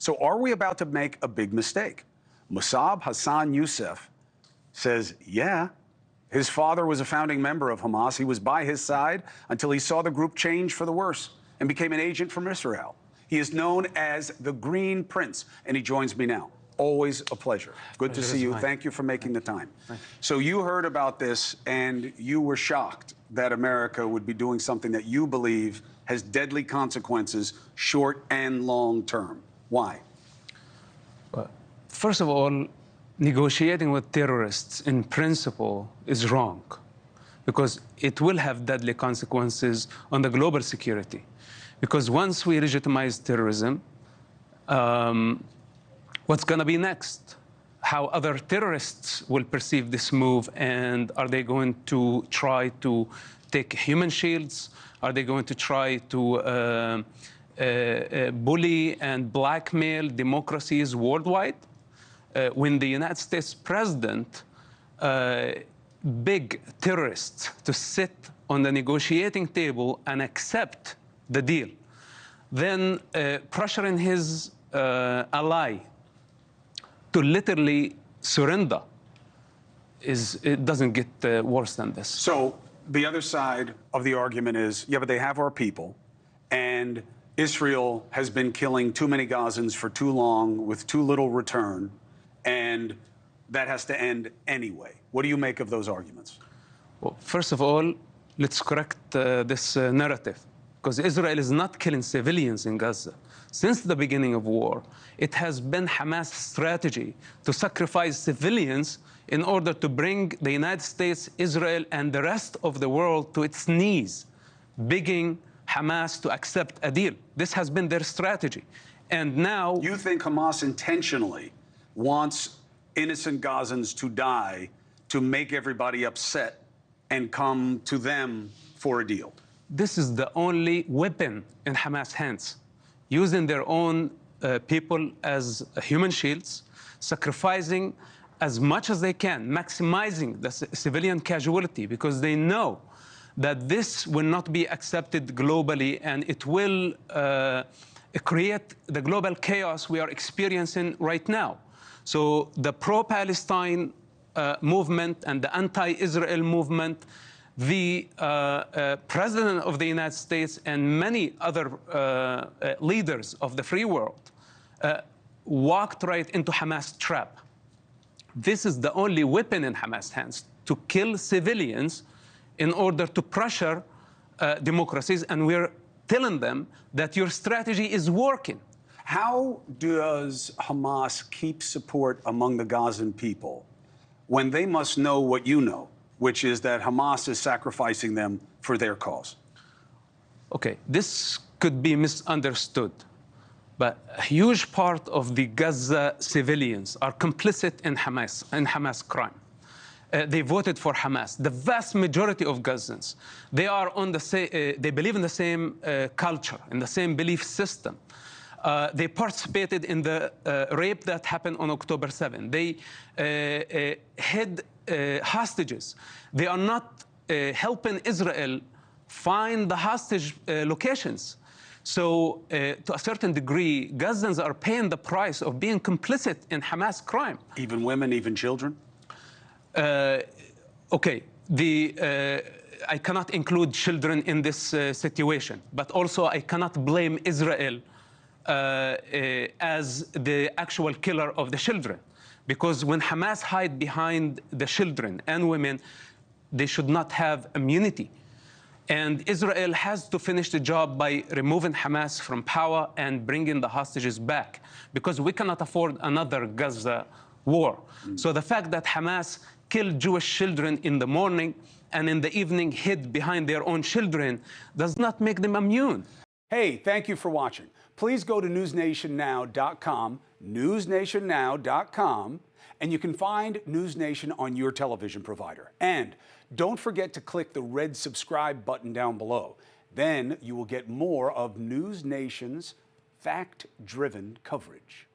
So are we about to make a big mistake? Mosab Hassan Yousef says, yeah. His father was a founding member of Hamas. He was by his side until he saw the group change for the worse and became an agent from Israel. He is known as the Green Prince, and he joins me now. Always a pleasure. Good to see you. Thank you for making the time. So you heard about this, and you were shocked that America would be doing something that you believe has deadly consequences, short and long term. Why? First of all, negotiating with terrorists in principle is wrong, because it will have deadly consequences on the global security. Because once we legitimize terrorism, what's going to be next? How other terrorists will perceive this move, and are they going to try to take human shields? Are they going to try to bully and blackmail democracies worldwide? When the United States president begged terrorists to sit on the negotiating table and accept the deal, then pressuring his ally to literally surrender, it doesn't get worse than this. So the other side of the argument is, yeah, but they have our people, and Israel has been killing too many Gazans for too long with too little return, and that has to end anyway. What do you make of those arguments? Well, first of all, let's correct this narrative, because Israel is not killing civilians in Gaza. Since the beginning of war, it has been Hamas' strategy to sacrifice civilians in order to bring the United States, Israel, and the rest of the world to its knees, begging Hamas to accept a deal. This has been their strategy. And now... You think Hamas intentionally wants innocent Gazans to die to make everybody upset and come to them for a deal? This is the only weapon in Hamas' hands, using their own people as human shields, sacrificing as much as they can, maximizing the civilian casualty, because they know that this will not be accepted globally, and it will create the global chaos we are experiencing right now. So the pro-Palestine movement and the anti-Israel movement, the President of the United States and many other leaders of the free world walked right into Hamas' trap. This is the only weapon in Hamas' hands, to kill civilians in order to pressure democracies, and we're telling them that your strategy is working. How does Hamas keep support among the Gazan people when they must know what you know, which is that Hamas is sacrificing them for their cause? Okay, this could be misunderstood, but a huge part of the Gaza civilians are complicit in Hamas crime. They voted for Hamas. The vast majority of Gazans, they are on the they believe in the same culture, in the same belief system. They participated in the rape that happened on October 7. They hid hostages. They are not helping Israel find the hostage locations. So to a certain degree, Gazans are paying the price of being complicit in Hamas crime. Even women, even children? Okay, I cannot include children in this situation, but also I cannot blame Israel as the actual killer of the children. Because when Hamas hide behind the children and women, they should not have immunity. And Israel has to finish the job by removing Hamas from power and bringing the hostages back, because we cannot afford another Gaza war. So the fact that Hamas killed Jewish children in the morning and in the evening hid behind their own children does not make them immune. Hey, thank you for watching. Please go to newsnationnow.com, newsnationnow.com, and you can find NewsNation on your television provider. And don't forget to click the red subscribe button down below. Then you will get more of NewsNation's fact-driven coverage.